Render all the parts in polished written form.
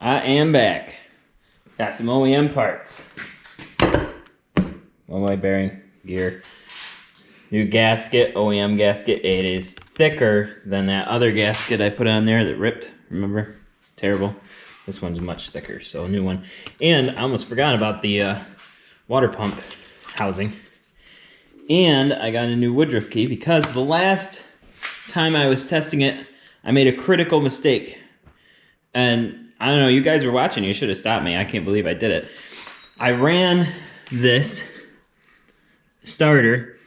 I am back. Got some OEM parts. One-way bearing gear. New gasket, OEM gasket. It is thicker than that other gasket I put on there that ripped. Remember? Terrible. This one's much thicker, so a new one. And I almost forgot about the water pump housing. And I got a new Woodruff key because the last time I was testing it, I made a critical mistake. And I don't know, you guys were watching, you should have stopped me. I can't believe I did it. I ran this starter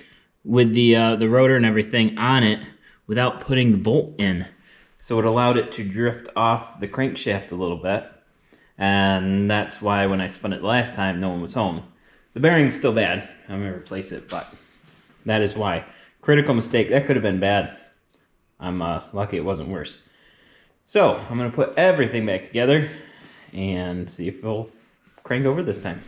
with the rotor and everything on it without putting the bolt in. So it allowed it to drift off the crankshaft a little bit. And that's why when I spun it the last time, no one was home. The bearing's still bad. I'm gonna replace it, but that is why. Critical mistake, that could have been bad. I'm lucky it wasn't worse. So I'm gonna put everything back together and see if we'll crank over this time.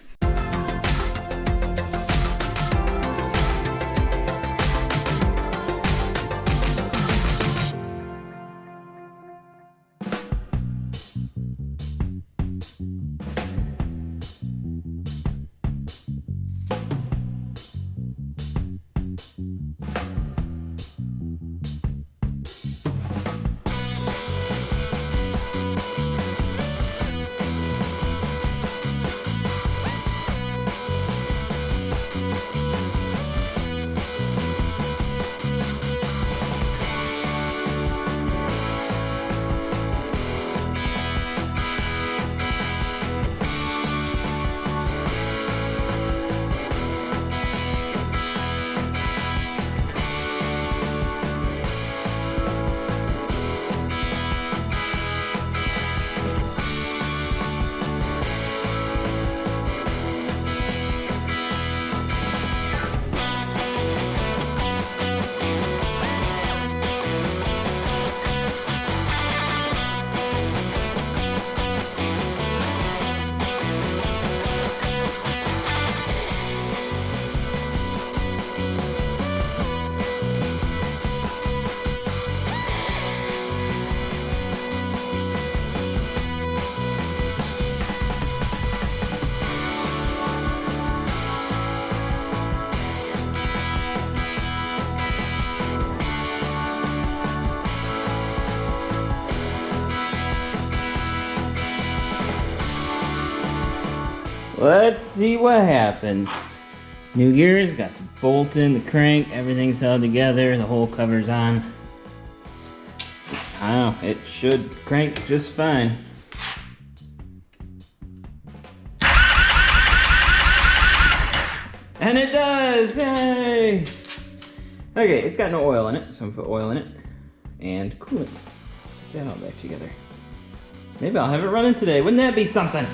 Let's see what happens. New gears, got the bolt in, the crank, everything's held together, the whole cover's on. I don't know, it should crank just fine. And it does, yay! Okay, it's got no oil in it, so I'm gonna put oil in it and coolant. Get that all back together. Maybe I'll have it running today, wouldn't that be something?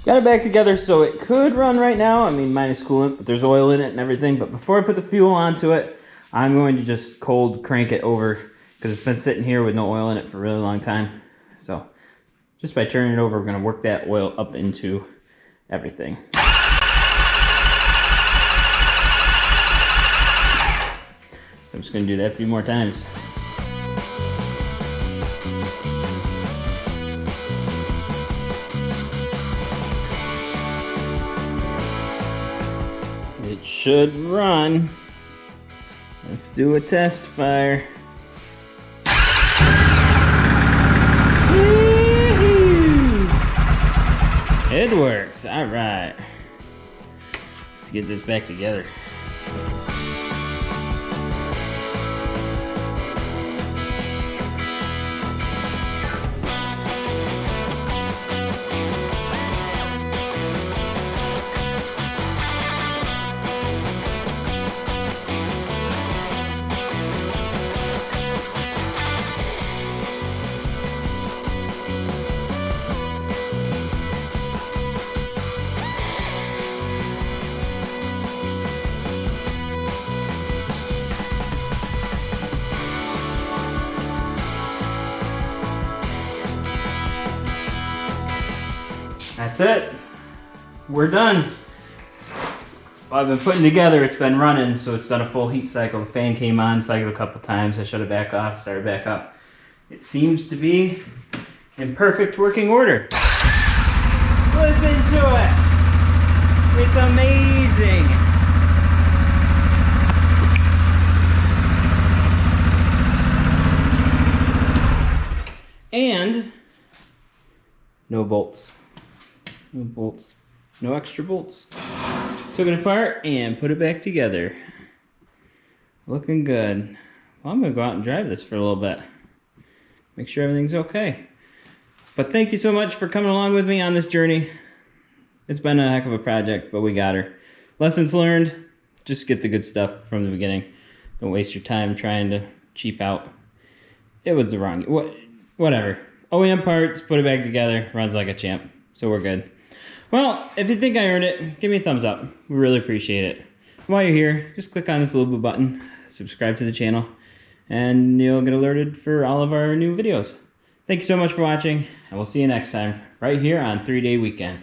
Got it back together so it could run right now. I mean, minus coolant, but there's oil in it and everything. But before I put the fuel onto it, I'm going to just cold crank it over because it's been sitting here with no oil in it for a really long time. So just by turning it over, we're going to work that oil up into everything. So I'm just going to do that a few more times. It should run. Let's do a test fire. It works. All right. Let's get this back together. that's it. We're done. Well, I've been putting together, it's been running, so it's done a full heat cycle. The fan came on, cycled a couple times. I shut it back off, started back up. It seems to be in perfect working order. Listen to it. It's amazing. And no bolts. No bolts. No extra bolts. Took it apart and put it back together. Looking good. Well, I'm gonna go out and drive this for a little bit. Make sure everything's okay. But thank you so much for coming along with me on this journey. It's been a heck of a project, but we got her. Lessons learned, just get the good stuff from the beginning. Don't waste your time trying to cheap out. It was the wrong, whatever. OEM parts, put it back together, runs like a champ. So we're good. Well, if you think I earned it, give me a thumbs up. We really appreciate it. While you're here, just click on this little blue button, subscribe to the channel, and you'll get alerted for all of our new videos. Thank you so much for watching, and we'll see you next time, right here on 3 Day Weekend.